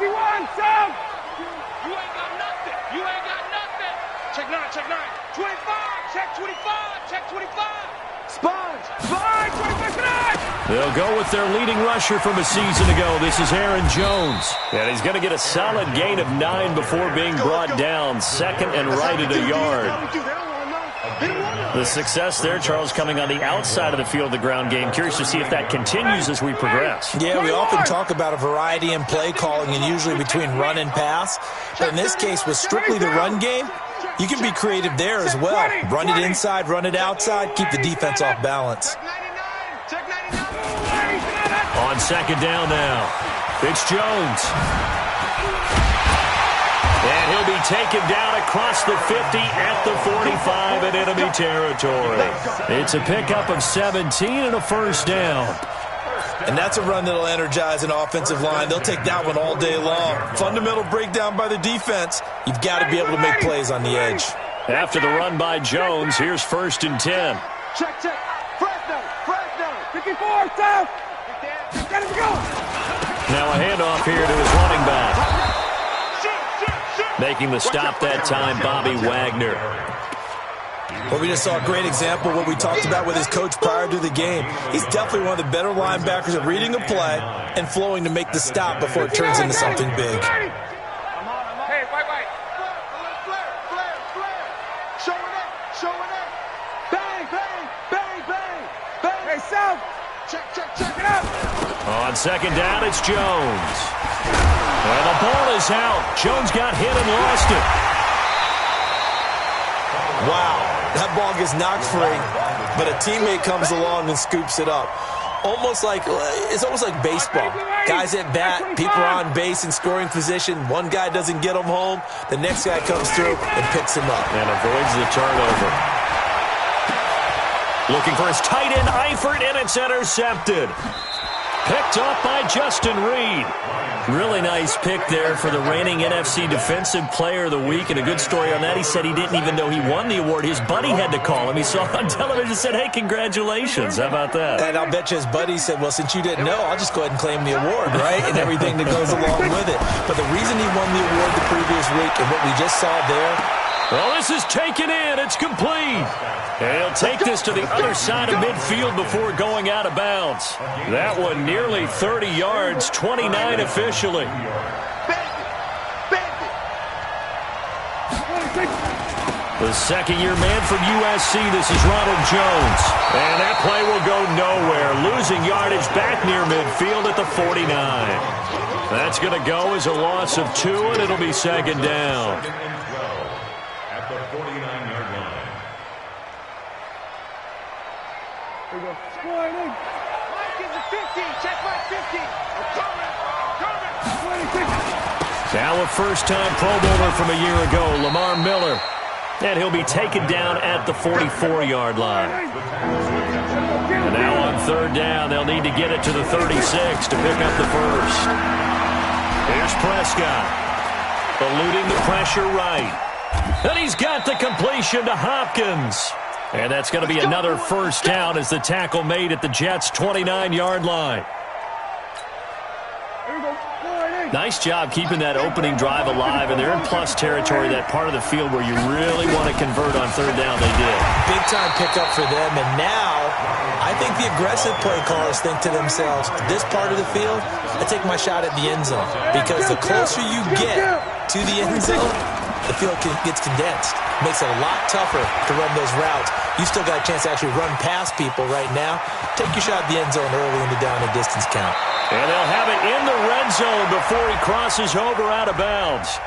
51, Sam! You ain't got nothing. You ain't got nothing. Check 9, check 9. 25, check 25, check 25. Sponge! Sponge! 25-9! They'll go with their leading rusher from a season ago. This is Aaron Jones. And he's going to get a solid gain of 9 before being brought down. Second and right at a yard. The success there, Charles, coming on the outside of the field, the ground game. Curious to see if that continues as we progress. Yeah, we often talk about a variety in play calling and usually between run and pass. But in this case, with strictly the run game, you can be creative there as well. Run it inside, run it outside, keep the defense off balance. On second down now, it's Jones. And he'll be taken down across the 50 at the 45 in enemy territory. It's a pickup of 17 and a first down. And that's a run that'll energize an offensive line. They'll take that one all day long. Fundamental breakdown by the defense. You've got to be able to make plays on the edge. After the run by Jones, here's first and 10. Check, check. Fresno, Fresno. 54, Sam! Let him go! Now a handoff here to his running back. Making the stop that time, Bobby Wagner. Well, we just saw a great example of what we talked about with his coach prior to the game. He's definitely one of the better linebackers at reading a play and flowing to make the stop before it turns into something big. Hey, white. Flare. Showing it. Bang. Hey, Sam. Check it out. On second down, it's Jones. And the ball is out. Jones got hit and lost it. Wow, that ball gets knocked free, but a teammate comes along and scoops it up. It's almost like baseball. Guys at bat, people are on base in scoring position. One guy doesn't get him home. The next guy comes through and picks him up. And avoids the turnover. Looking for his tight end, Eifert, and it's intercepted. Picked up by Justin Reed. Really nice pick there for the reigning NFC Defensive Player of the Week, and a good story on that. He said he didn't even know he won the award. His buddy had to call him. He saw it on television and said, hey, congratulations. How about that? And I'll bet you his buddy said, well, since you didn't know, I'll just go ahead and claim the award, right? And everything that goes along with it. But the reason he won the award the previous week and what we just saw there. Well, this is taken in. It's complete. And he'll take this to the other side of midfield before going out of bounds. That one nearly 30 yards, 29 officially. The second-year man from USC, this is Ronald Jones. And that play will go nowhere. Losing yardage back near midfield at the 49. That's going to go as a loss of 2, and it'll be second down. At the 49-yard line. Here we go. Scoring. Mike is the 50. Check Mike 50. Coming. 26. Now a first-time Pro Bowler from a year ago, Lamar Miller. And he'll be taken down at the 44-yard line. And now on third down, they'll need to get it to the 36 to pick up the first. Here's Prescott. Eluding the pressure right. And he's got the completion to Hopkins. And that's going to be another first down as the tackle made at the Jets' 29-yard line. Here we go. Nice job keeping that opening drive alive, and they're in plus territory, that part of the field where you really want to convert on third down. They did. Big-time pickup for them, and now I think the aggressive play callers think to themselves, this part of the field, I take my shot at the end zone, because the closer you get to the end zone, the field gets condensed. Makes it a lot tougher to run those routes. You still got a chance to actually run past people right now. Take your shot at the end zone early in the down and distance count. And they'll have it in the red zone before he crosses over out of bounds.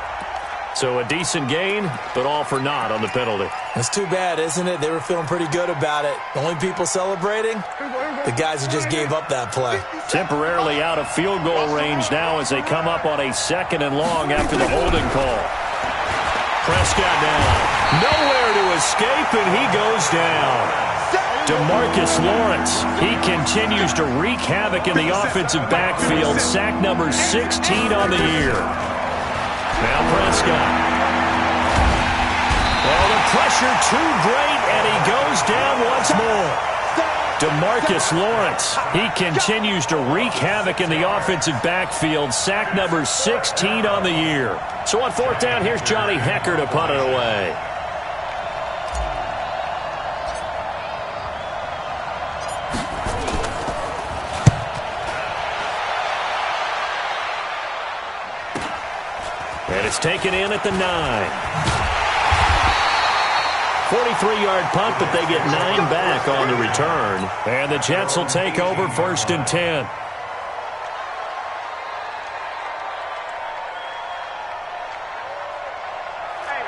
So a decent gain, but all for naught on the penalty. It's too bad, isn't it? They were feeling pretty good about it. The only people celebrating, the guys who just gave up that play. Temporarily out of field goal range now as they come up on a second and long after the holding call. Prescott down. Nowhere to escape, and he goes down. DeMarcus Lawrence, he continues to wreak havoc in the offensive backfield. Sack number 16 on the year. Now Prescott. Well, the pressure too great, and he goes down once more. DeMarcus Lawrence, he continues to wreak havoc in the offensive backfield. Sack number 16 on the year. So on fourth down, here's Johnny Hecker to punt it away. And it's taken in at the 9. 43-yard punt, but they get 9 back on the return. And the Jets will take over 1st and 10.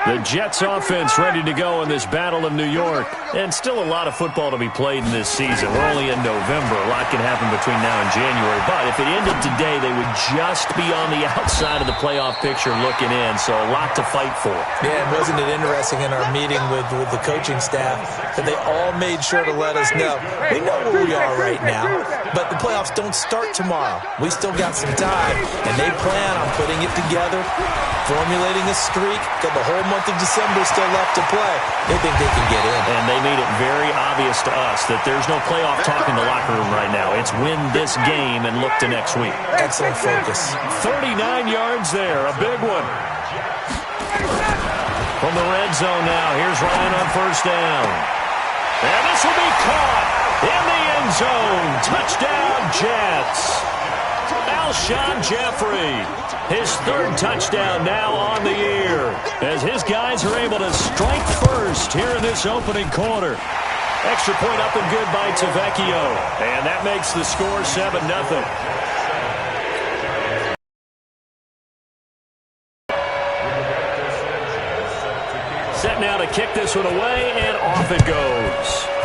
The Jets offense ready to go in this Battle of New York. And still a lot of football to be played in this season. We're only in November. A lot can happen between now and January. But if it ended today, they would just be on the outside of the playoff picture looking in. So a lot to fight for. Yeah, and wasn't it interesting in our meeting with the coaching staff that they all made sure to let us know. We know where we are right now, but the playoffs don't start tomorrow. We still got some time, and they plan on putting it together, formulating a streak, got the whole month of December still left to play. They think they can get in. And they made it very obvious to us that there's no playoff talk in the locker room right now. It's win this game and look to next week. Excellent focus. 39 yards there, a big one. From the red zone now, here's Ryan on 1st down. And this will be caught in the end zone. Touchdown, Jets. Alshon Jeffrey, his 3rd touchdown now on the year, as his guys are able to strike first here in this opening quarter. Extra point up and good by Tavecchio, and that makes the score 7-0. Set now to kick this one away, and off it goes.